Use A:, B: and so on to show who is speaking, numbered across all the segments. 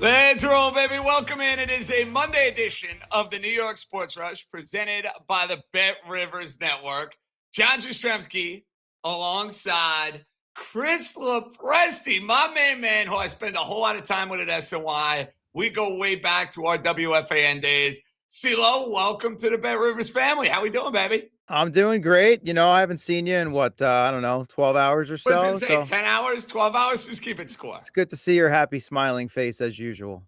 A: Let's roll, baby. Welcome in. It is a Monday edition of the New York Sports Rush presented by the Bet Rivers Network. John Jastrzemski alongside Chris Lopresti, my main man, who I spend a whole lot of time with at SNY. We go way back to our WFAN days. CeeLo, welcome to the Bet Rivers family. How we doing, baby?
B: I'm doing great. I haven't seen you in I don't know, 12 hours or
A: What does
B: so.
A: it say?
B: So
A: 10 hours, 12 hours? Who's keeping score?
B: it's good to see your happy, smiling face as usual.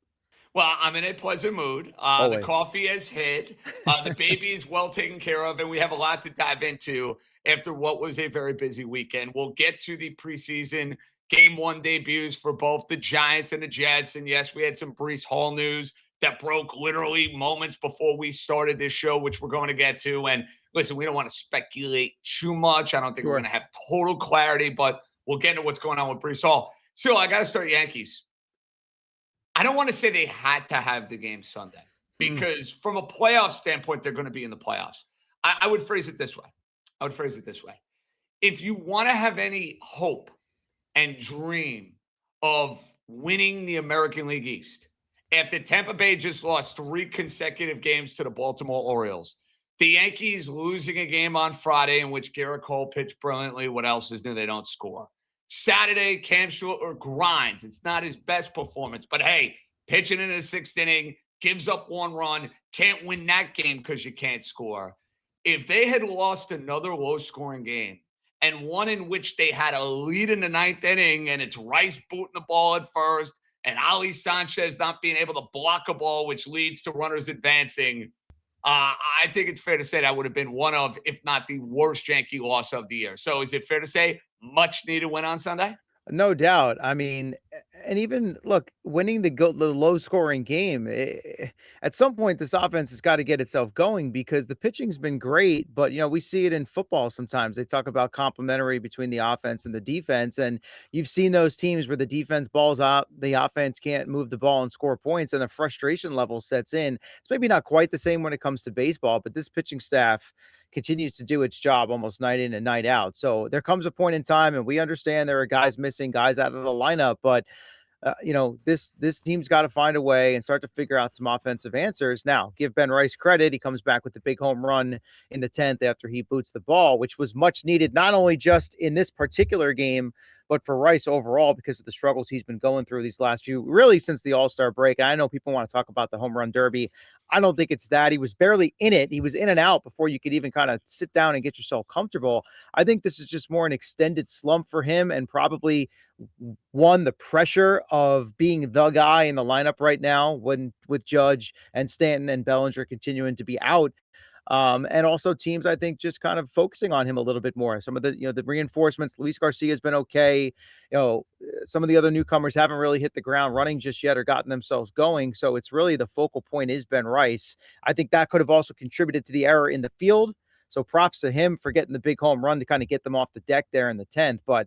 A: Well, I'm in a pleasant mood. The
B: Always.
A: coffee has hit. The baby is well taken care of, and we have a lot to dive into after what was a very busy weekend. We'll get to the preseason game one debuts for both the Giants and the Jets. And yes, we had some Breece Hall news that broke literally moments before we started this show, which we're going to get to. And listen, we don't want to speculate too much. I don't think we're going
B: Sure.
A: to have total clarity, but we'll get into what's going on with Breece Hall. So I got to start Yankees. I don't want to say they had to have the game Sunday
B: Mm.
A: because from a playoff standpoint, they're going to be in the playoffs. I would phrase it this way. If you want to have any hope and dream of winning the American League East, after Tampa Bay just lost 3 consecutive games to the Baltimore Orioles, the Yankees losing a game on Friday in which Garrett Cole pitched brilliantly. What else is new? They don't score. Saturday, Cam Shorter grinds. It's not his best performance, but hey, pitching in the 6th inning, gives up 1 run, can't win that game because you can't score. If they had lost another low-scoring game and one in which they had a lead in the 9th inning and it's Rice booting the ball at first and Ali Sanchez not being able to block a ball, which leads to runners advancing, I think it's fair to say that would have been one of, if not the worst Yankee loss of the year. So is it fair to say much needed win on Sunday?
B: No doubt. I mean, and even look, winning the low scoring game, at some point, this offense has got to get itself going because the pitching's been great. But, we see it in football sometimes. They talk about complementary between the offense and the defense. And you've seen those teams where the defense balls out, the offense can't move the ball and score points, and the frustration level sets in. It's maybe not quite the same when it comes to baseball, but this pitching staff continues to do its job almost night in and night out. So there comes a point in time, and we understand there are guys missing, guys out of the lineup, but this team's got to find a way and start to figure out some offensive answers. Now, give Ben Rice credit; he comes back with the big home run in the 10th after he boots the ball, which was much needed, not only just in this particular game, but for Rice overall because of the struggles he's been going through these last few, really since the All-Star break. And I know people want to talk about the home run derby. I don't think it's that. He was barely in it. He was in and out before you could even kind of sit down and get yourself comfortable. I think this is just more an extended slump for him and probably the pressure of being the guy in the lineup right now when with Judge and Stanton and Bellinger continuing to be out. And also teams, I think, just kind of focusing on him a little bit more. Some of the reinforcements, Luis Garcia has been okay. Some of the other newcomers haven't really hit the ground running just yet or gotten themselves going. So it's really the focal point is Ben Rice. I think that could have also contributed to the error in the field. So props to him for getting the big home run to kind of get them off the deck there in the 10th. But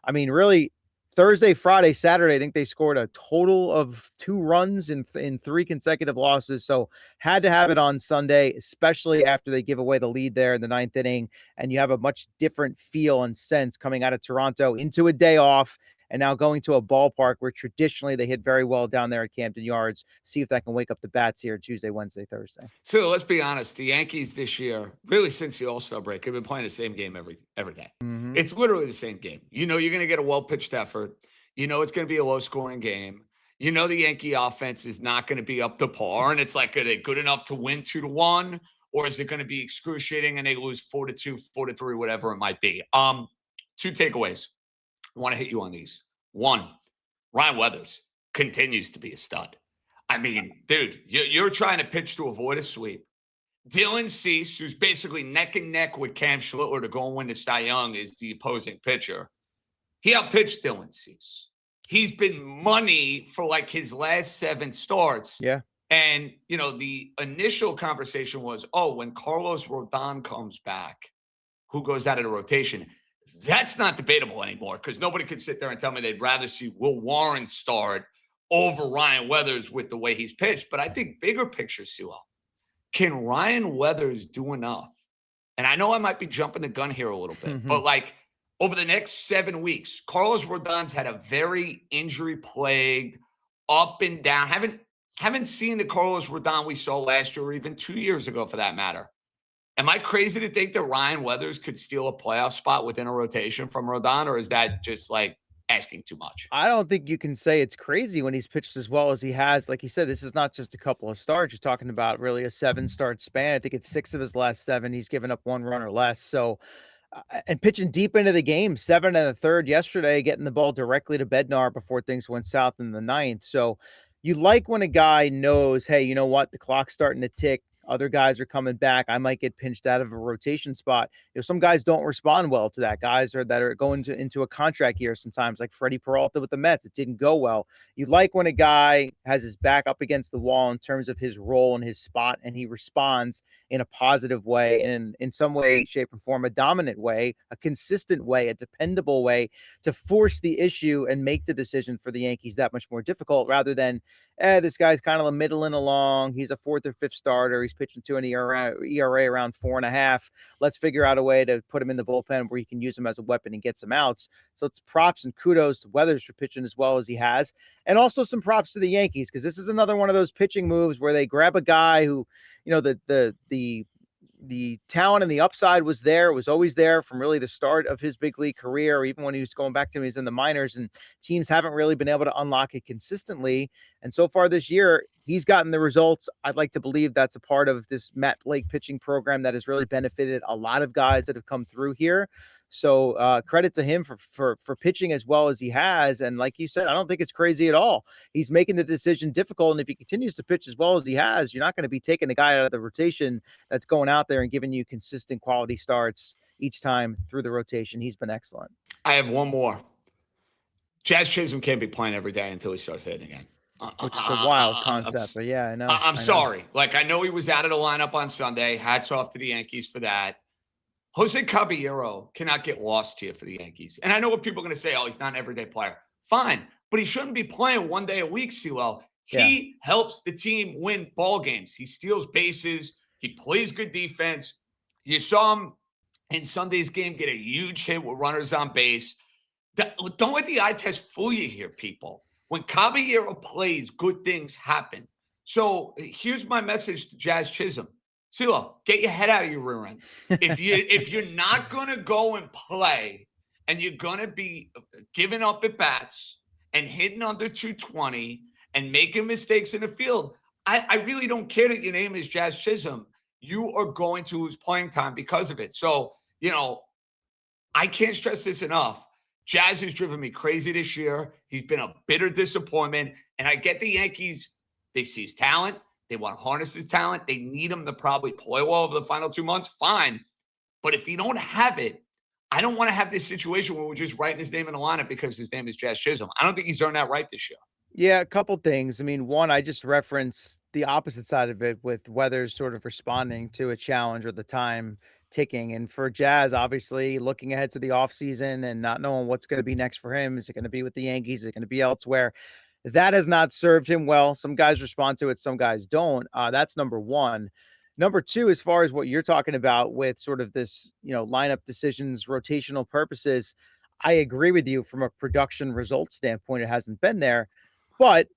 B: I mean, really, Thursday, Friday, Saturday, I think they scored a total of 2 runs in 3 consecutive losses. So had to have it on Sunday, especially after they give away the lead there in the 9th inning. And you have a much different feel and sense coming out of Toronto into a day off and now going to a ballpark where traditionally they hit very well down there at Camden Yards. See if that can wake up the bats here Tuesday, Wednesday, Thursday.
A: So let's be honest. The Yankees this year, really since the All-Star break, have been playing the same game every day.
B: Mm-hmm.
A: It's literally the same game. You know you're going to get a well-pitched effort. You know it's going to be a low-scoring game. You know the Yankee offense is not going to be up to par, and it's like, are they good enough to win 2-1, or is it going to be excruciating and they lose 4-2, 4-3, whatever it might be? 2 takeaways. I want to hit you on these. 1, Ryan Weathers continues to be a stud. I mean, dude, you're trying to pitch to avoid a sweep. Dylan Cease, who's basically neck and neck with Cam Schlittler to go and win the Cy Young, is the opposing pitcher. He outpitched Dylan Cease. He's been money for like his last 7 starts.
B: Yeah.
A: And, the initial conversation was, when Carlos Rodon comes back, who goes out of the rotation? That's not debatable anymore because nobody could sit there and tell me they'd rather see Will Warren start over Ryan Weathers with the way he's pitched. But I think bigger picture, Sewell, can Ryan Weathers do enough? And I know I might be jumping the gun here a little bit, but like over the next 7 weeks, Carlos Rodon's had a very injury-plagued up and down. Haven't seen the Carlos Rodon we saw last year or even 2 years ago for that matter. Am I crazy to think that Ryan Weathers could steal a playoff spot within a rotation from Rodon, or is that just like asking too much?
B: I don't think you can say it's crazy when he's pitched as well as he has. Like you said, this is not just a couple of starts. You're talking about really a 7-start span. I think it's 6 of his last 7. He's given up 1 run or less. So, and pitching deep into the game, 7 and a third yesterday, getting the ball directly to Bednar before things went south in the ninth. So you like when a guy knows, hey, you know what? The clock's starting to tick. Other guys are coming back. I might get pinched out of a rotation spot. Some guys don't respond well to that. Guys that are going into a contract year sometimes, like Freddie Peralta with the Mets. It didn't go well. You like when a guy has his back up against the wall in terms of his role and his spot, and he responds in a positive way, and in some way, shape, or form, a dominant way, a consistent way, a dependable way to force the issue and make the decision for the Yankees that much more difficult, rather than, this guy's kind of a middling along. He's a 4th or 5th starter. He's pitching to an ERA around 4.5. Let's figure out a way to put him in the bullpen where you can use him as a weapon and get some outs. So it's props and kudos to Weathers for pitching as well as he has. And also some props to the Yankees, because this is another one of those pitching moves where they grab a guy who, the talent and the upside was there. It was always there from really the start of his big league career, or even when he was going back to he's in the minors, and teams haven't really been able to unlock it consistently. And so far this year, he's gotten the results. I'd like to believe that's a part of this Matt Blake pitching program that has really benefited a lot of guys that have come through here. So credit to him for pitching as well as he has. And like you said, I don't think it's crazy at all. He's making the decision difficult. And if he continues to pitch as well as he has, you're not going to be taking the guy out of the rotation that's going out there and giving you consistent quality starts each time through the rotation. He's been excellent.
A: I have one more. Jazz Chisholm can't be playing every day until he starts hitting again.
B: Which is a wild concept, but yeah, I know.
A: I'm sorry. Like, I know he was out of the lineup on Sunday. Hats off to the Yankees for that. Jose Caballero cannot get lost here for the Yankees. And I know what people are going to say, oh, he's not an everyday player. Fine, but he shouldn't be playing one day a week, CeeLo. He helps the team win ball games. He steals bases. He plays good defense. You saw him in Sunday's game get a huge hit with runners on base. Don't let the eye test fool you here, people. When Caballero plays, good things happen. So here's my message to Jazz Chisholm. CeeLo, get your head out of your rear end. If you're not gonna go and play, and you're gonna be giving up at bats and hitting under 220 and making mistakes in the field, I really don't care that your name is Jazz Chisholm. You are going to lose playing time because of it. So, I can't stress this enough. Jazz has driven me crazy this year. He's been a bitter disappointment. And I get the Yankees, they see his talent. They want to harness his talent. They need him to probably play well over the final 2 months. Fine. But if you don't have it, I don't want to have this situation where we're just writing his name in the lineup because his name is Jazz Chisholm. I don't think he's earned that right this year.
B: Yeah, a couple things. I mean, one, I just referenced the opposite side of it with Weathers sort of responding to a challenge or the time ticking. And for Jazz, obviously looking ahead to the offseason and not knowing what's going to be next for him. Is it going to be with the Yankees? Is it going to be elsewhere? That has not served him well. Some guys respond to it, some guys don't. That's number one. Number two, as far as what you're talking about with sort of this, lineup decisions, rotational purposes, I agree with you from a production result standpoint. It hasn't been there, but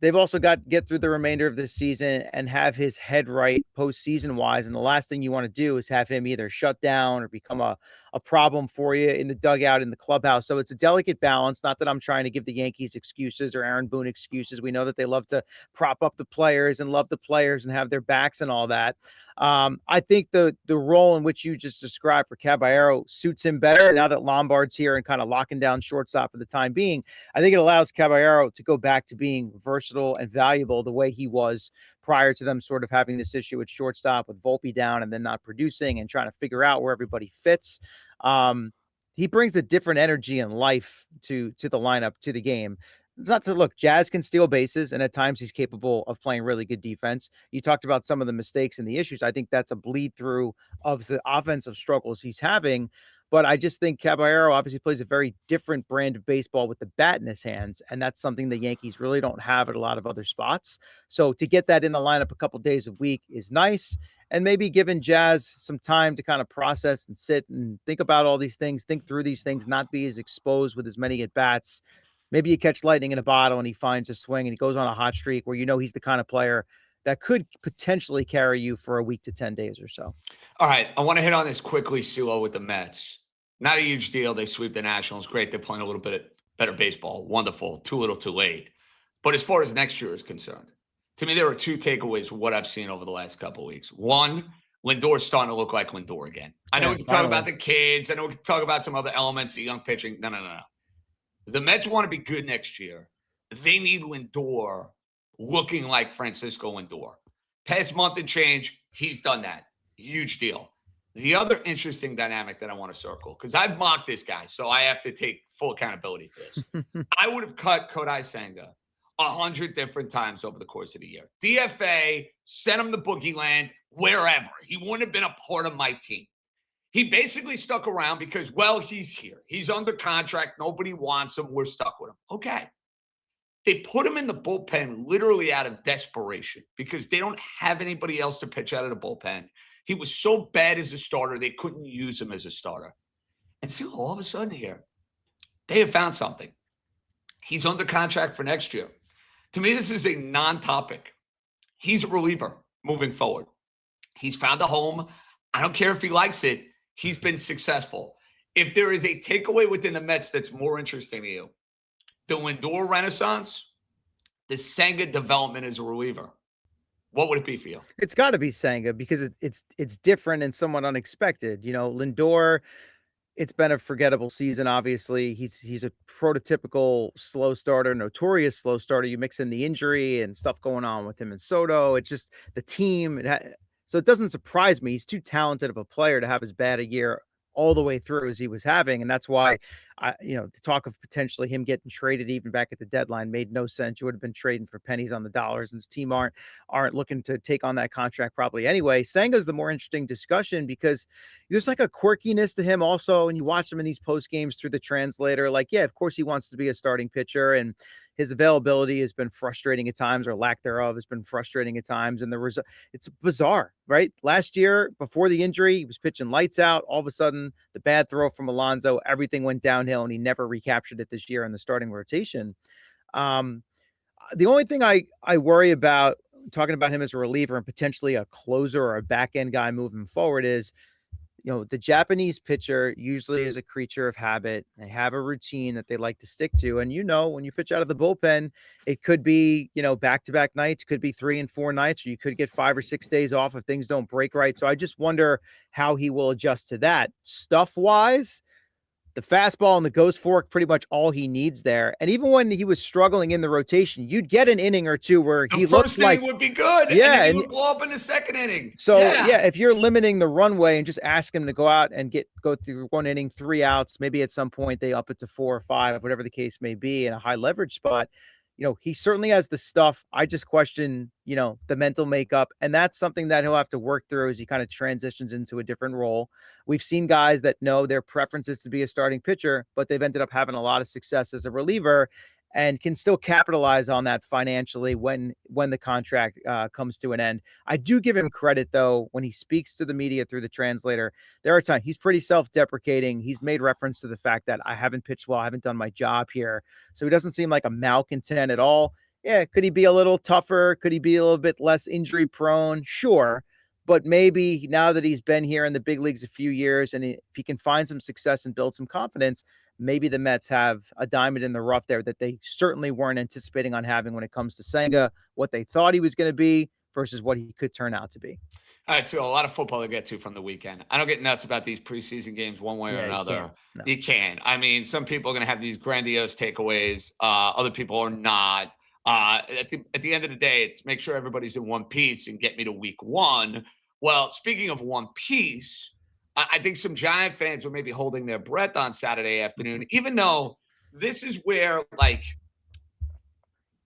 B: they've also got to get through the remainder of this season and have his head right postseason wise. And the last thing you want to do is have him either shut down or become a problem for you in the dugout, in the clubhouse. So it's a delicate balance. Not that I'm trying to give the Yankees excuses or Aaron Boone excuses. We know that they love to prop up the players and love the players and have their backs and all that. I think the role in which you just described for Caballero suits him better now that Lombard's here and kind of locking down shortstop for the time being. I think it allows Caballero to go back to being versatile and valuable the way he was prior to them sort of having this issue at shortstop with Volpe down and then not producing and trying to figure out where everybody fits. He brings a different energy and life to the lineup, to the game. It's not to look, Jazz can steal bases, and at times he's capable of playing really good defense. You talked about some of the mistakes and the issues. I think that's a bleed through of the offensive struggles he's having. But I just think Caballero obviously plays a very different brand of baseball with the bat in his hands, and that's something the Yankees really don't have at a lot of other spots. So to get that in the lineup a couple days a week is nice, and maybe giving Jazz some time to kind of process and sit and think about all these things, think through these things, not be as exposed with as many at bats. maybe you catch lightning in a bottle and he finds a swing and he goes on a hot streak where he's the kind of player that could potentially carry you for a week to 10 days or so.
A: All right. I want to hit on this quickly, Suo, with the Mets. Not a huge deal. They sweep the Nationals. Great. They're playing a little bit better baseball. Wonderful. Too little, too late. But as far as next year is concerned, to me, there are two takeaways from what I've seen over the last couple of weeks. One, Lindor's starting to look like Lindor again. I know we can talk about the kids. I know we can talk about some other elements, the young pitching. No. The Mets want to be good next year. They need Lindor looking like Francisco Lindor. Past month and change, he's done that. Huge deal. The other interesting dynamic that I want to circle, because I've mocked this guy, so I have to take full accountability for this. I would have cut Kodai Senga 100 different times over the course of the year. DFA, sent him to Boogie Land, wherever. He wouldn't have been a part of my team. He basically stuck around because, well, he's here. He's under contract. Nobody wants him. We're stuck with him. Okay. They put him in the bullpen literally out of desperation because they don't have anybody else to pitch out of the bullpen. He was so bad as a starter, they couldn't use him as a starter. And see, all of a sudden here, they have found something. He's under contract for next year. To me, this is a non-topic. He's a reliever moving forward. He's found a home. I don't care if he likes it. He's been successful. If there is a takeaway within the Mets that's more interesting to you, the Lindor renaissance, the Senga development as a reliever, what would it be for you?
B: It's got to be Senga because it's different and somewhat unexpected. Lindor, it's been a forgettable season. Obviously, he's a prototypical slow starter, notorious slow starter. You mix in the injury and stuff going on with him and Soto. It's just the team. So it doesn't surprise me. He's too talented of a player to have as bad a year all the way through as he was having. And that's why the talk of potentially him getting traded even back at the deadline made no sense. You would have been trading for pennies on the dollars, and his team aren't looking to take on that contract probably anyway. Senga's the more interesting discussion because there's like a quirkiness to him also. And you watch him in these post games through the translator, like, yeah, of course he wants to be a starting pitcher, and his availability has been frustrating at times, or lack thereof has been frustrating at times. And it's bizarre, right? Last year, before the injury, he was pitching lights out. All of a sudden, the bad throw from Alonso, everything went downhill, and he never recaptured it this year in the starting rotation. The only thing I worry about talking about him as a reliever and potentially a closer or a back end guy moving forward is, the Japanese pitcher usually is a creature of habit. They have a routine that they like to stick to. And, when you pitch out of the bullpen, it could be, back-to-back nights, could be 3 and 4 nights, or you could get 5 or 6 days off if things don't break right. So I just wonder how he will adjust to that. Stuff-wise, the fastball and the ghost fork, pretty much all he needs there. And even when he was struggling in the rotation, you'd get an inning or two where he looked like
A: would be good.
B: Yeah,
A: and he would blow up in the second inning.
B: So if you're limiting the runway and just ask him to go out and go through 1 inning, 3 outs, maybe at some point they up it to 4 or 5, whatever the case may be, in a high leverage spot. He certainly has the stuff. I just question, the mental makeup. And that's something that he'll have to work through as he kind of transitions into a different role. We've seen guys that know their preference is to be a starting pitcher, but they've ended up having a lot of success as a reliever and can still capitalize on that financially when the contract comes to an end. I do give him credit, though, when he speaks to the media through the translator. There are times he's pretty self-deprecating. He's made reference to the fact that I haven't pitched well, I haven't done my job here. So he doesn't seem like a malcontent at all. Yeah, could he be a little tougher? Could he be a little bit less injury prone? Sure. But maybe now that he's been here in the big leagues a few years, and if he can find some success and build some confidence, maybe the Mets have a diamond in the rough there that they certainly weren't anticipating on having when it comes to Senga, what they thought he was going to be versus what he could turn out to be.
A: All right, so a lot of football to get to from the weekend. I don't get nuts about these preseason games one way or another. You can. I mean, some people are going to have these grandiose takeaways. Other people are not. At the end of the day, it's make sure everybody's in one piece and get me to week 1. Well, speaking of one piece, I think some Giant fans were maybe holding their breath on Saturday afternoon, even though this is where, like,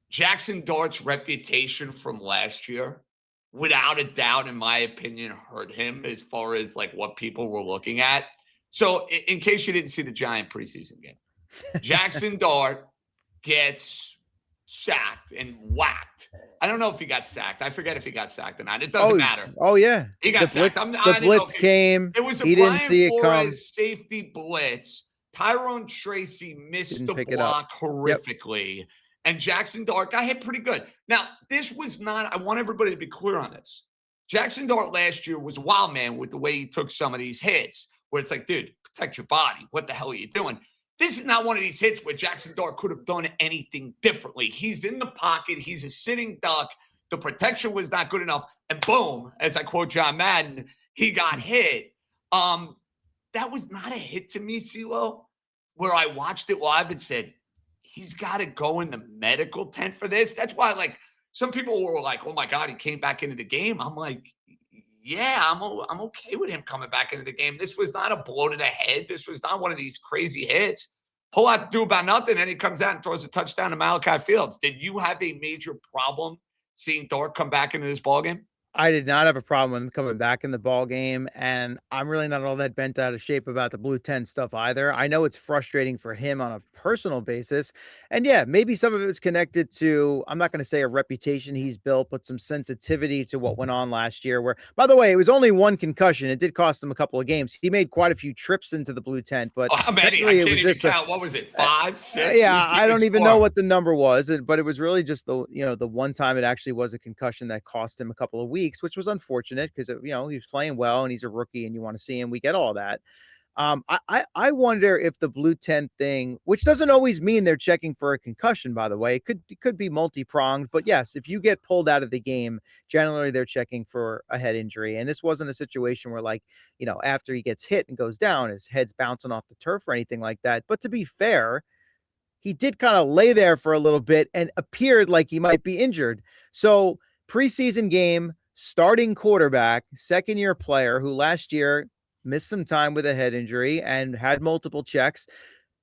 A: Jaxson Dart's reputation from last year, without a doubt, in my opinion, hurt him as far as, like, what people were looking at. So in case you didn't see the Giant preseason game, Jaxson Dart gets sacked and whacked. I don't know if he got sacked. I forget if he got sacked or not. It doesn't matter.
B: Oh, yeah.
A: He got sacked.
B: The blitz came.
A: It was a
B: he
A: Brian
B: didn't see it come.
A: Flores safety blitz Tyrone Tracy missed
B: Didn't
A: the
B: pick it up.
A: block
B: Yep.
A: horrifically, and Jaxson Dart got hit pretty good. Now, this was not, I want everybody to be clear on this. Jaxson Dart last year was a wild man with the way he took some of these hits, where it's like, dude, protect your body. What the hell are you doing? This is not one of these hits where Jaxson Dart could have done anything differently. He's in the pocket. He's a sitting duck. The protection was not good enough. And boom, as I quote John Madden, he got hit. That was not a hit to me, CeeLo, where I watched it live and said, he's got to go in the medical tent for this. That's why, like, some people were like, oh my God, he came back into the game. I'm like, yeah, I'm okay with him coming back into the game. This was not a blow to the head. This was not one of these crazy hits. Pull out, do about nothing, and he comes out and throws a touchdown to Malachi Fields. Did you have a major problem seeing Dart come back into this ballgame?
B: I did not have a problem with him coming back in the ball game, and I'm really not all that bent out of shape about the blue 10 stuff either. I know it's frustrating for him on a personal basis. And yeah, maybe some of it was connected to, I'm not going to say a reputation he's built, but some sensitivity to what went on last year, where, by the way, it was only one concussion. It did cost him a couple of games. He made quite a few trips into the blue tent, but
A: I can't even count. What was it? 5, 6?
B: Yeah, I don't even know what the number was, but it was really just the one time it actually was a concussion that cost him a couple of weeks, which was unfortunate because he was playing well and he's a rookie and you want to see him. We get all that. I wonder if the blue tent thing, which doesn't always mean they're checking for a concussion, by the way, it could be multi-pronged, but yes, if you get pulled out of the game, generally they're checking for a head injury. And this wasn't a situation where, like, after he gets hit and goes down, his head's bouncing off the turf or anything like that. But to be fair, he did kind of lay there for a little bit and appeared like he might be injured. So preseason game, starting quarterback, second-year player who last year missed some time with a head injury and had multiple checks.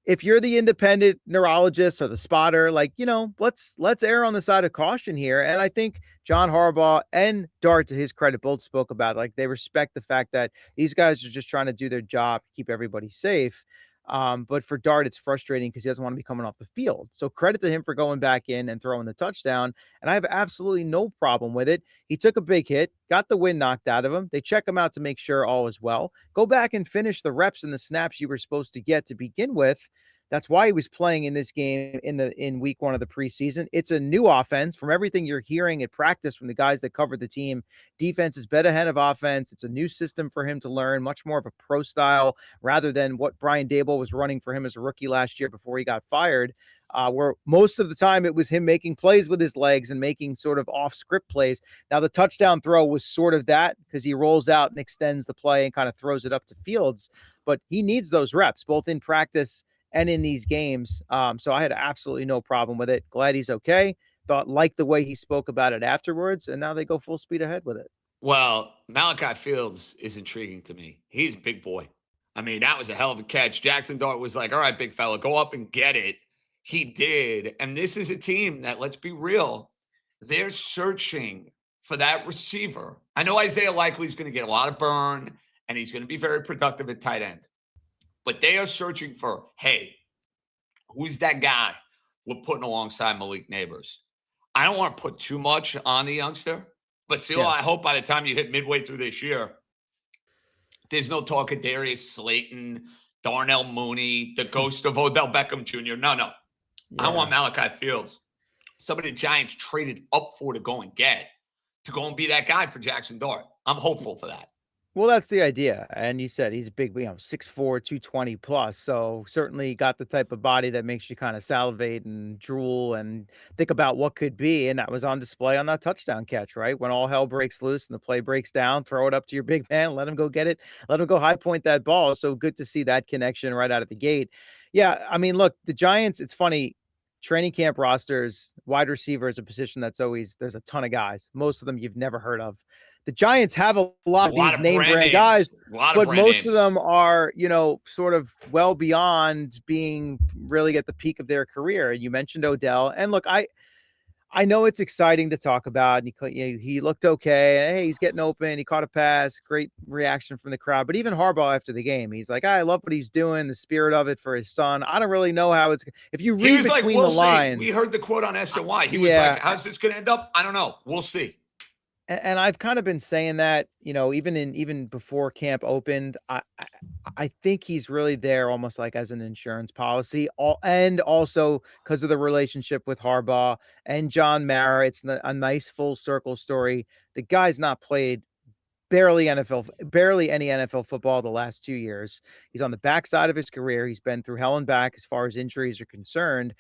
B: If you're the independent neurologist or the spotter, let's err on the side of caution here. And I think John Harbaugh and Dart, to his credit, both spoke about, like, they respect the fact that these guys are just trying to do their job, keep everybody safe. But for Dart, it's frustrating because he doesn't want to be coming off the field. So credit to him for going back in and throwing the touchdown. And I have absolutely no problem with it. He took a big hit, got the wind knocked out of him. They check him out to make sure all is well. Go back and finish the reps and the snaps you were supposed to get to begin with. That's why he was playing in this game in week 1 of the preseason. It's a new offense. From everything you're hearing at practice from the guys that covered the team, defense is better ahead of offense. It's a new system for him to learn, much more of a pro style rather than what Brian Daboll was running for him as a rookie last year before he got fired, where most of the time it was him making plays with his legs and making sort of off script plays. Now the touchdown throw was sort of that because he rolls out and extends the play and kind of throws it up to Fields, but he needs those reps both in practice and in these games. So I had absolutely no problem with it. Glad he's okay. Like the way he spoke about it afterwards, and now they go full speed ahead with it.
A: Well, Malachi Fields is intriguing to me. He's a big boy. I mean, that was a hell of a catch. Jaxson Dart was like, all right, big fella, go up and get it. He did. And this is a team that, let's be real, they're searching for that receiver. I know Isaiah Likely is going to get a lot of burn, and he's going to be very productive at tight end. But they are searching for, hey, who's that guy we're putting alongside Malik Neighbors? I don't want to put too much on the youngster, but still, I hope by the time you hit midway through this year, there's no talk of Darius Slayton, Darnell Mooney, the ghost of Odell Beckham Jr. No. Yeah. I want Malachi Fields, somebody the Giants traded up for to go and get, to go and be that guy for Jaxson Dart. I'm hopeful for that.
B: Well, that's the idea. And you said he's big, 6'4", 220 plus. So certainly got the type of body that makes you kind of salivate and drool and think about what could be. And that was on display on that touchdown catch, right? When all hell breaks loose and the play breaks down, throw it up to your big man, let him go get it, let him go high point that ball. So good to see that connection right out of the gate. Yeah, I mean, look, the Giants, it's funny. Training camp rosters, wide receiver is a position that's always, there's a ton of guys. Most of them you've never heard of. The Giants have a lot of these name brand guys, but most of them are, sort of well beyond being really at the peak of their career. You mentioned Odell, and look, I know it's exciting to talk about. And he looked okay. Hey, he's getting open. He caught a pass. Great reaction from the crowd. But even Harbaugh after the game, he's like, I love what he's doing. The spirit of it for his son. I don't really know how it's. If you read between the lines,
A: we heard the quote on SNY. He was like, "How's this going to end up? I don't know. We'll see."
B: And I've kind of been saying that, even before camp opened, I think he's really there almost like as an insurance policy, and also because of the relationship with Harbaugh and John Mara. It's a nice full circle story. The guy's not played barely any NFL football the last 2 years. He's on the backside of his career. He's been through hell and back as far as injuries are concerned.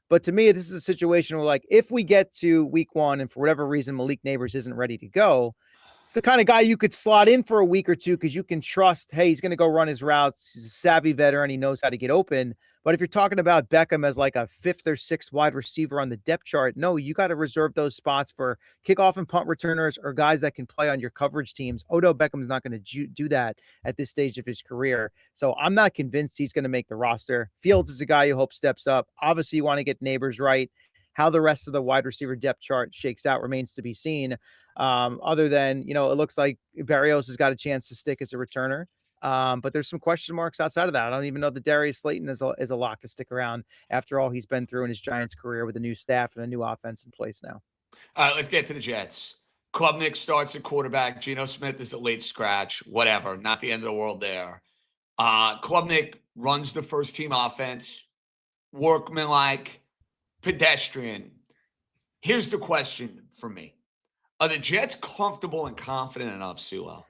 B: But to me, this is a situation where, like, if we get to week 1 and for whatever reason Malik Neighbors isn't ready to go, it's the kind of guy you could slot in for a week or two because you can trust, hey, he's going to go run his routes. He's a savvy veteran. He knows how to get open. But if you're talking about Beckham as like a 5th or 6th wide receiver on the depth chart, no, you got to reserve those spots for kickoff and punt returners or guys that can play on your coverage teams. Odell Beckham's not going to do that at this stage of his career. So I'm not convinced he's going to make the roster. Fields is a guy you hope steps up. Obviously, you want to get Neighbors right. How the rest of the wide receiver depth chart shakes out remains to be seen. Other than, it looks like Barrios has got a chance to stick as a returner. But there's some question marks outside of that. I don't even know that Darius Slayton is a lock to stick around after all he's been through in his Giants career with a new staff and a new offense in place now.
A: All right, let's get to the Jets. Klubnik starts at quarterback. Geno Smith is a late scratch. Whatever. Not the end of the world there. Klubnik runs the first team offense. Workmanlike. Pedestrian. Here's the question for me. Are the Jets comfortable and confident enough, Sulo,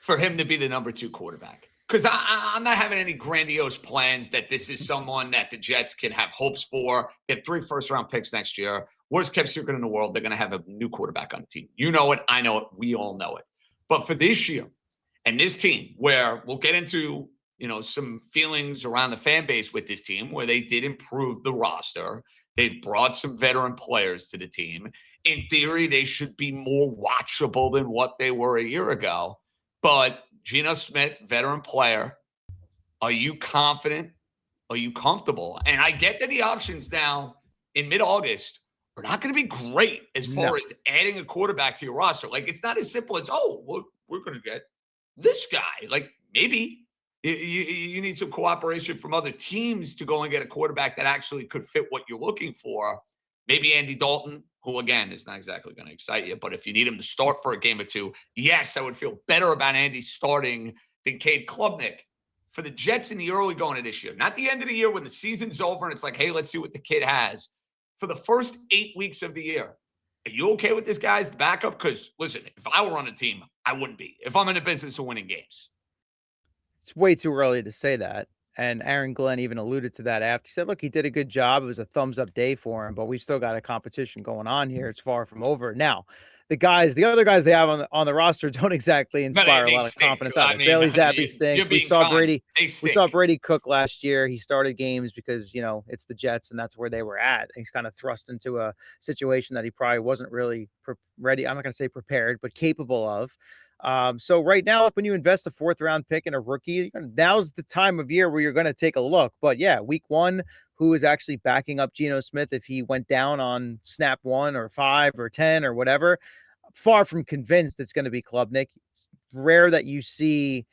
A: for him to be the number 2 quarterback? Because I'm not having any grandiose plans that this is someone that the Jets can have hopes for. They have 3 first-round picks next year. Worst kept secret in the world, they're going to have a new quarterback on the team. You know it. I know it. We all know it. But for this year and this team, where we'll get into some feelings around the fan base with this team, where they did improve the roster. They've brought some veteran players to the team. In theory, they should be more watchable than what they were a year ago. But Geno Smith, veteran player, are you confident? Are you comfortable? And I get that the options now in mid-August are not going to be great as far as adding a quarterback to your roster. Like, it's not as simple as, we're going to get this guy. Like, maybe you need some cooperation from other teams to go and get a quarterback that actually could fit what you're looking for. Maybe Andy Dalton, who, again, is not exactly going to excite you. But if you need him to start for a game or two, yes, I would feel better about Andy starting than Cade Klubnik. For the Jets in the early going of this year, not the end of the year when the season's over and it's like, hey, let's see what the kid has. For the first 8 weeks of the year, are you okay with this guy as the backup? Because, listen, if I were on a team, I wouldn't be. If I'm in the business of winning games.
B: It's way too early to say that. And Aaron Glenn even alluded to that after. He said, look, he did a good job. It was a thumbs up day for him, but we've still got a competition going on here. It's far from over. Now, the other guys they have on the roster don't exactly inspire a lot of confidence. Bailey Zappi stinks. We saw Brady Cook last year. He started games because, it's the Jets and that's where they were at. He's kind of thrust into a situation that he probably wasn't really ready. I'm not going to say prepared, but capable of. So right now, when you invest a 4th round pick in a rookie, now's the time of year where you're going to take a look. But yeah, week 1, who is actually backing up Geno Smith if he went down on snap 1 or 5 or 10 or whatever? Far from convinced it's going to be Klubnik. It's rare that you see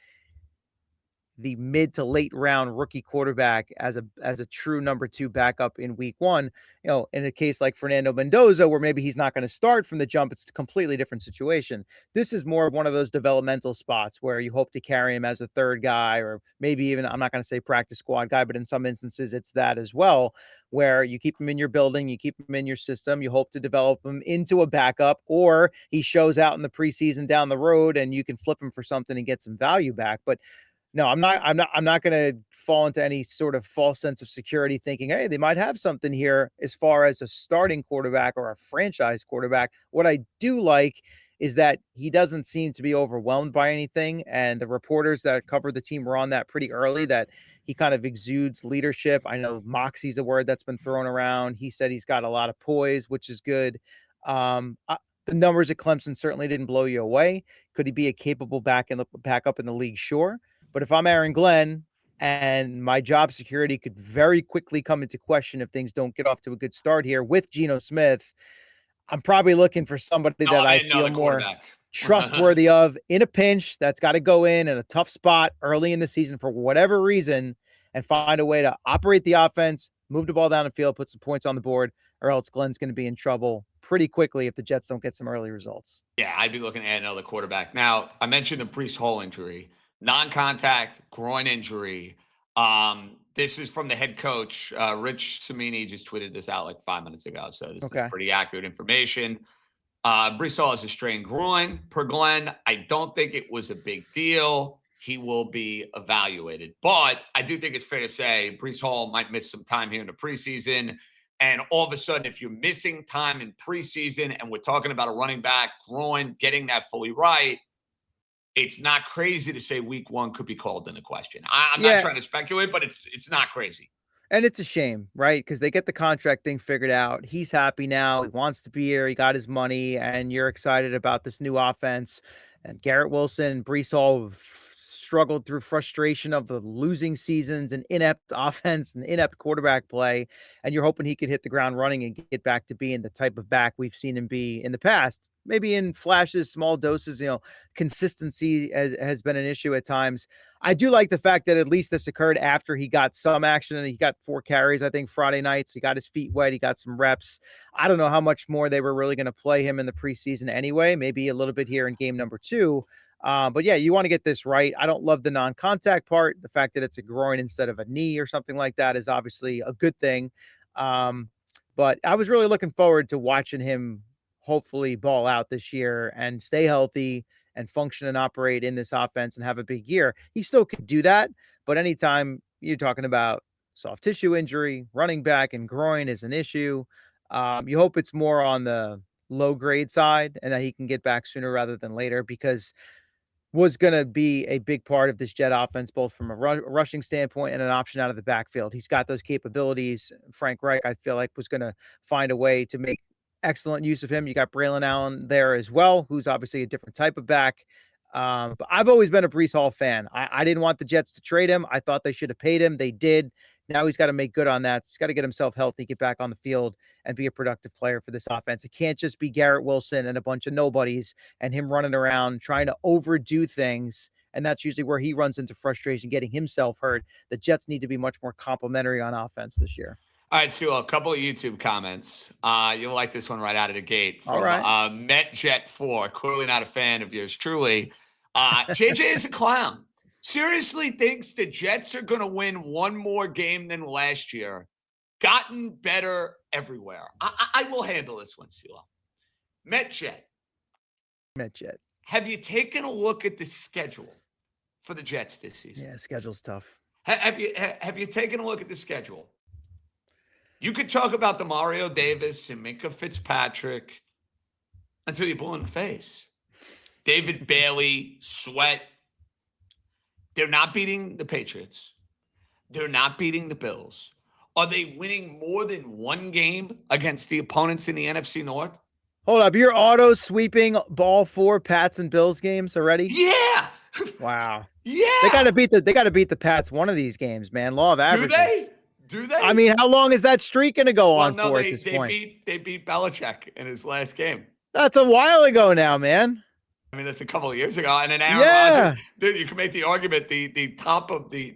B: the mid to late round rookie quarterback as a true number 2 backup in week 1. In a case like Fernando Mendoza, where maybe he's not going to start from the jump, it's a completely different situation. This is more of one of those developmental spots where you hope to carry him as a 3rd guy, or maybe even, I'm not going to say practice squad guy, but in some instances it's that as well, where you keep him in your building, you keep him in your system, you hope to develop him into a backup, or he shows out in the preseason down the road and you can flip him for something and get some value back. But no, I'm not going to fall into any sort of false sense of security thinking, hey, they might have something here as far as a starting quarterback or a franchise quarterback. What I do like is that he doesn't seem to be overwhelmed by anything. And the reporters that cover the team were on that pretty early, that he kind of exudes leadership. I know moxie's a word that's been thrown around. He said he's got a lot of poise, which is good. The numbers at Clemson certainly didn't blow you away. Could he be a capable backup in the league? Sure. But if I'm Aaron Glenn and my job security could very quickly come into question if things don't get off to a good start here with Geno Smith, I'm probably looking for somebody that I feel more trustworthy of in a pinch that's got to go in a tough spot early in the season for whatever reason and find a way to operate the offense, move the ball down the field, put some points on the board, or else Glenn's going to be in trouble pretty quickly if the Jets don't get some early results.
A: Yeah, I'd be looking at another quarterback. Now, I mentioned the Breece Hall injury. non-contact groin injury. This is from the head coach. Rich Cimini just tweeted this out like 5 minutes ago. So this is pretty accurate information. Brees Hall has a strained groin per Glenn. I don't think it was a big deal. He will be evaluated. But I do think it's fair to say Brees Hall might miss some time here in the preseason. And all of a sudden, if you're missing time in preseason and we're talking about a running back groin, getting that fully right, it's not crazy to say week 1 could be called into question. I'm not trying to speculate, but it's not crazy.
B: And it's a shame, right? Because they get the contract thing figured out. He's happy now. He wants to be here. He got his money, and you're excited about this new offense. And Garrett Wilson, Brees Hall struggled through frustration of the losing seasons and inept offense and inept quarterback play. And you're hoping he could hit the ground running and get back to being the type of back we've seen him be in the past. Maybe in flashes, small doses, consistency has been an issue at times. I do like the fact that at least this occurred after he got some action, and he got 4 carries, I think, Friday nights. He got his feet wet. He got some reps. I don't know how much more they were really going to play him in the preseason anyway, maybe a little bit here in game number 2. But yeah, you want to get this right. I don't love the non-contact part. The fact that it's a groin instead of a knee or something like that is obviously a good thing. But I was really looking forward to watching him hopefully ball out this year and stay healthy and function and operate in this offense and have a big year. He still could do that, but anytime you're talking about soft tissue injury, running back and groin is an issue. You hope it's more on the low grade side and that he can get back sooner rather than later, because was going to be a big part of this Jet offense, both from a rushing standpoint and an option out of the backfield. He's got those capabilities. Frank Reich, I feel like, was going to find a way to make excellent use of him. You got Braylon Allen there as well, who's obviously a different type of back. But I've always been a Brees Hall fan. I didn't want the Jets to trade him. I thought they should have paid him. They did. Now he's got to make good on that. He's got to get himself healthy, get back on the field, and be a productive player for this offense. It can't just be Garrett Wilson and a bunch of nobodies and him running around trying to overdo things. And that's usually where he runs into frustration, getting himself hurt. The Jets need to be much more complimentary on offense this year.
A: All right, Sue, a couple of YouTube comments. You'll like this one right out of the gate from MetJet4. Clearly not a fan of yours truly. JJ is a clown. Seriously thinks the Jets are going to win one more game than last year. Gotten better everywhere. I will handle this one, Silo. MetJet. Have you taken a look at the schedule for the Jets this season?
B: Yeah, schedule's tough.
A: Have you taken a look at the schedule? You could talk about the Mario Davis and Minka Fitzpatrick until you're blue in the face. David Bailey, Sweat. They're not beating the Patriots. They're not beating the Bills. Are they winning more than one game against the opponents in the NFC North?
B: Hold up. You're auto sweeping all 4 Pats and Bills games already?
A: Yeah.
B: Wow.
A: Yeah.
B: They got to beat the Pats one of these games, man. Law of averages.
A: Do they?
B: I mean, how long is that streak going to go on for at this point?
A: They beat Belichick in his last game.
B: That's a while ago now, man.
A: I mean, that's a couple of years ago. And then Aaron Rodgers, dude, you can make the argument the top of the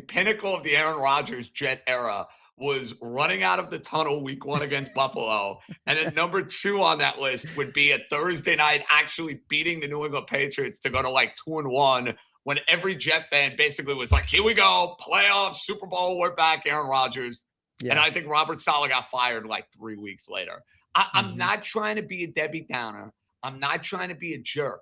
A: pinnacle of the Aaron Rodgers Jet era was running out of the tunnel week 1 against Buffalo. And then number 2 on that list would be a Thursday night actually beating the New England Patriots to go to like 2-1 when every Jet fan basically was like, here we go, playoffs, Super Bowl, we're back, Aaron Rodgers. Yeah. And I think Robert Saleh got fired like 3 weeks later. I'm not trying to be a Debbie Downer. I'm not trying to be a jerk.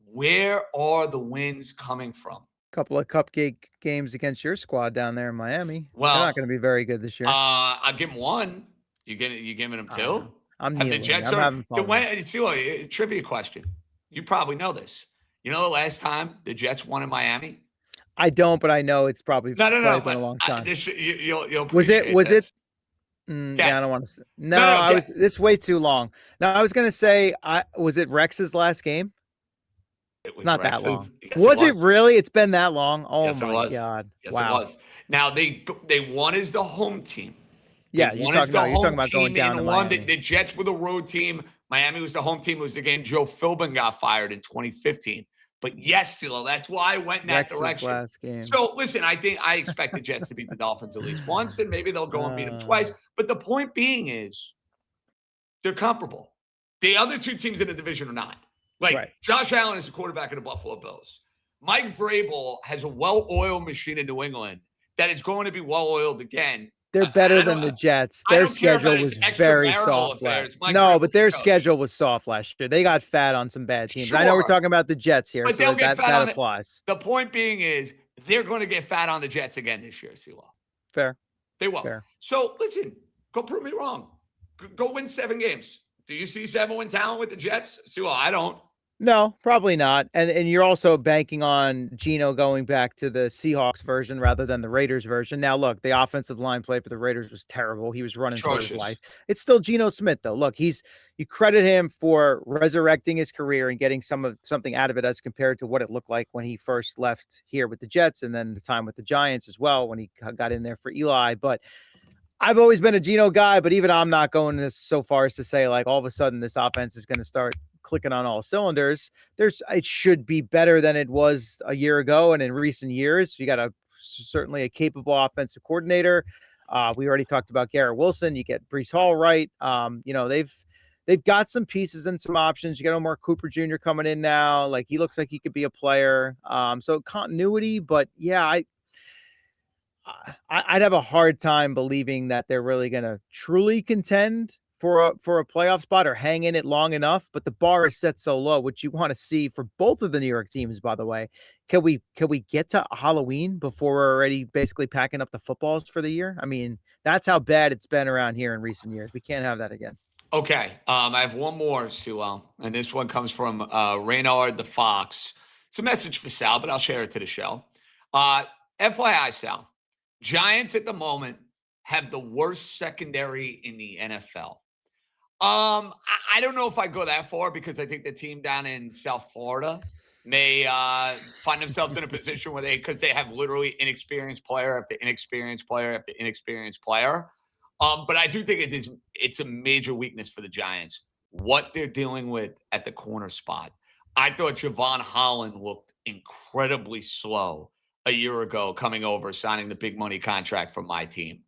A: Where are the wins coming from?
B: Couple of cupcake games against your squad down there in Miami.
A: Well,
B: they're not going to be very good this year.
A: I'll give them 1. You giving them 2?
B: I'm kneeling.
A: The Jets
B: I'm having fun.
A: See what? Trivia question. You probably know this. You know the last time the Jets won in Miami?
B: I don't, but I know it's probably been a long time.
A: You'll
B: was it?
A: Yes.
B: Yeah, I don't want to. No, this way too long. No, I was going to say, was it Rex's last game?
A: It was
B: not
A: Rex's,
B: that long.
A: Yes,
B: was it really? It's been that long. Oh
A: yes,
B: my God!
A: Yes,
B: wow.
A: It was. Now they won as the home team.
B: You're talking about going down to Miami.
A: The Jets were the road team. Miami was the home team. It was the game Joe Philbin got fired in 2015. But yes, Silo, that's why I went in that direction.
B: Last game.
A: So listen, I expect the Jets to beat the Dolphins at least once, and maybe they'll go and beat them twice. But the point being is they're comparable. The other 2 teams in the division are not. Josh Allen is the quarterback of the Buffalo Bills. Mike Vrabel has a well-oiled machine in New England that is going to be well-oiled again.
B: They're better than the Jets.
A: I
B: Their
A: don't care about
B: schedule
A: his
B: was very
A: extramarital
B: soft
A: affairs. Mike
B: No,
A: Vrabel
B: but
A: can
B: their
A: coach.
B: schedule was soft last year. They got fat on some bad teams. I know we're
A: Sure.
B: talking about the Jets here,
A: But
B: so
A: they'll get fat
B: that
A: on
B: applies.
A: The point being is they're going to get fat on the Jets again this year, CeeLo.
B: Fair.
A: They will.
B: Fair.
A: So, listen, go prove me wrong. Go win 7 games. Do you see 7-win talent with the Jets? CeeLo, I don't.
B: No, probably not. And you're also banking on Geno going back to the Seahawks version rather than the Raiders version. Now, look, the offensive line play for the Raiders was terrible. He was running for his life. It's still Geno Smith, though. Look, you credit him for resurrecting his career and getting something out of it as compared to what it looked like when he first left here with the Jets and then the time with the Giants as well when he got in there for Eli. But I've always been a Geno guy, but even I'm not going this so far as to say like all of a sudden this offense is going to start clicking on all cylinders. It should be better than it was a year ago and in recent years. You got certainly a capable offensive coordinator. We already talked about Garrett Wilson. You get Breece Hall right. They've got some pieces and some options. You got Omar Cooper Jr. coming in now. Like he looks like he could be a player. So continuity, but yeah, I'd have a hard time believing that they're really going to truly contend for a playoff spot or hang in it long enough. But the bar is set so low, which you want to see for both of the New York teams, by the way. Can we get to Halloween before we're already basically packing up the footballs for the year? I mean, that's how bad it's been around here in recent years. We can't have that again.
A: Okay. I have one more, Sewell, and this one comes from Reynard the Fox. It's a message for Sal, but I'll share it to the show. FYI, Sal, Giants at the moment have the worst secondary in the NFL. I don't know if I go that far because I think the team down in South Florida may find themselves in a position where because they have literally inexperienced player after inexperienced player after inexperienced player. But I do think it's a major weakness for the Giants, what they're dealing with at the corner spot. I thought Javon Holland looked incredibly slow a year ago coming over, signing the big money contract from my team.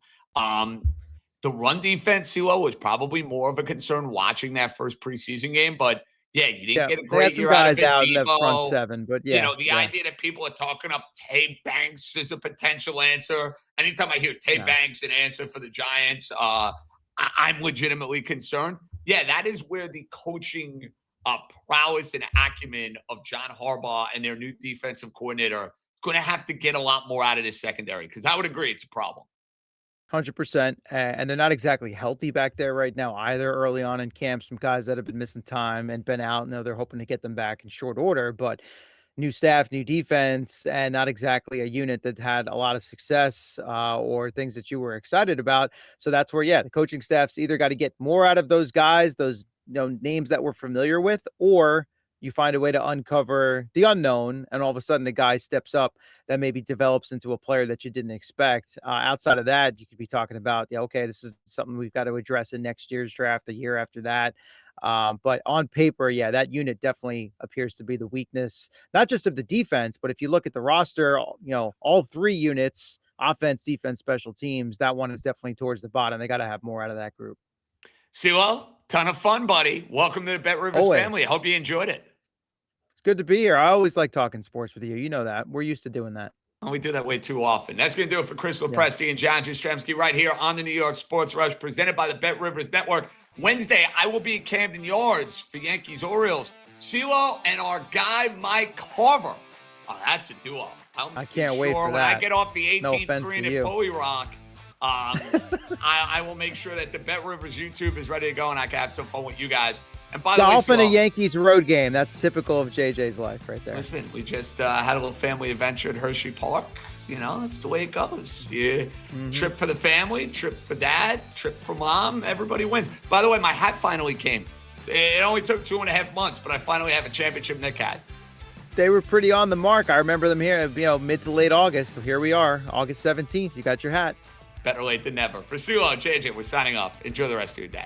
A: The run defense, CeeLo, was probably more of a concern watching that first preseason game. But, yeah, you didn't get a great year out of it.
B: In the front seven, but yeah.
A: The idea that people are talking up Tay Banks as a potential answer. Anytime I hear Tay Banks an answer for the Giants, I'm legitimately concerned. Yeah, that is where the coaching prowess and acumen of John Harbaugh and their new defensive coordinator going to have to get a lot more out of this secondary because I would agree it's a problem.
B: 100%. And they're not exactly healthy back there right now either early on in camp. Some guys that have been missing time and been out. Now they're hoping to get them back in short order, but new staff, new defense, and not exactly a unit that had a lot of success or things that you were excited about. So that's where, the coaching staff's either got to get more out of those guys, those names that we're familiar with, or you find a way to uncover the unknown, and all of a sudden the guy steps up that maybe develops into a player that you didn't expect. Outside of that, you could be talking about, okay, this is something we've got to address in next year's draft, the year after that. But on paper, that unit definitely appears to be the weakness, not just of the defense, but if you look at the roster, all 3 units, offense, defense, special teams, that one is definitely towards the bottom. They got to have more out of that group.
A: CeeLo, ton of fun, buddy. Welcome to the Bet Rivers family. I hope you enjoyed it.
B: It's good to be here. I always like talking sports with you. You know that. We're used to doing that.
A: And we do that way too often. That's going to do it for Chris Lopresti and John Jastrzemski right here on the New York Sports Rush, presented by the Bet Rivers Network. Wednesday, I will be at Camden Yards for Yankees Orioles. CeeLo and our guy, Mike Carver. Oh, that's a duo.
B: I can't wait for that.
A: When I get off the 18th green at Bowie Rock, I will make sure that the Bet Rivers YouTube is ready to go and I can have some fun with you guys. And by the way,
B: golf in a Yankees road game. That's typical of JJ's life right there.
A: Listen, we just had a little family adventure at Hershey Park. That's the way it goes. Trip for the family, trip for dad, trip for mom. Everybody wins. By the way, my hat finally came. It only took 2.5 months, but I finally have a championship Nick hat.
B: They were pretty on the mark. I remember them here, mid to late August. So here we are, August 17th. You got your hat.
A: Better late than never. For CeeLo and JJ, we're signing off. Enjoy the rest of your day.